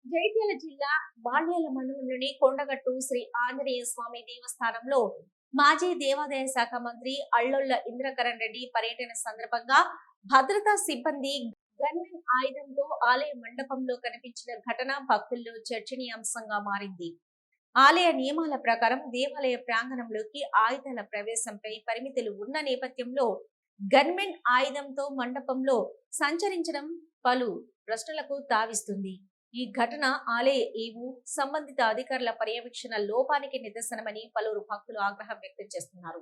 జైత్యాల జిల్లా బాల్యాల మండలంలోని కొండగట్టు శ్రీ ఆంజనేయ స్వామి దేవస్థానంలో మాజీ దేవాదాయ శాఖ మంత్రి అల్లొల్ల ఇంద్రకరణ్ రెడ్డి పర్యటన సందర్భంగా భద్రతా సిబ్బంది గన్మెన్ ఆయుధంతో ఆలయ మండపంలో కనిపించిన ఘటన భక్తుల్లో చర్చనీయాంశంగా మారింది. ఆలయ నియమాల ప్రకారం దేవాలయ ప్రాంగణంలోకి ఆయుధాల ప్రవేశంపై పరిమితులు ఉన్న నేపథ్యంలో గన్మెన్ ఆయుధంతో మండపంలో సంచరించడం పలు ప్రశ్నలకు తావిస్తుంది. ఈ ఘటన ఆలయ ఈవో సంబంధిత అధికారుల పర్యవేక్షణ లోపానికి నిదర్శనమని పలువురు భక్తులు ఆగ్రహం వ్యక్తం చేస్తున్నారు.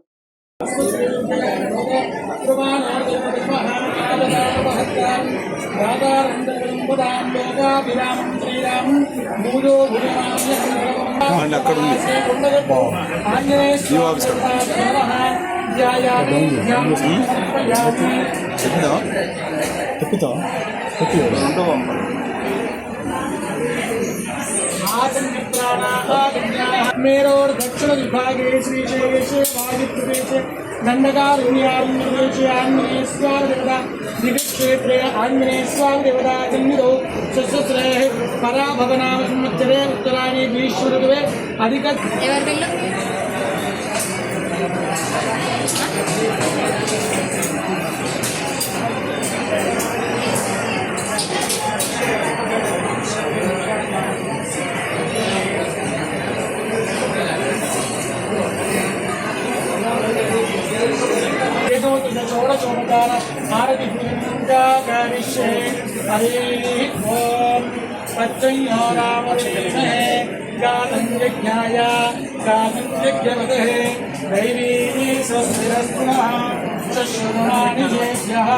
मेरोर दक्षिण विभागे श्रीशैलेशे वायुप्रदेशे दंडकारण्यप्रदेशे आंजनेयस्वामी देवता दिव्यक्षेत्रे आंजनेयस्वामी देवता जन्मितो सस्यश्रेः पराभवनाम संवत्सरे उत्तरायणे ग्रीष्मऋतुवे अधिक चौड़चौड़कार आरति करिष्ये हरिः ओम तच्चैयो रामधीमहे गातं यज्ञाय गातं यज्ञवदेः दैवी स्वस्तिरस्तु नः शश्रुणानि येभ्यः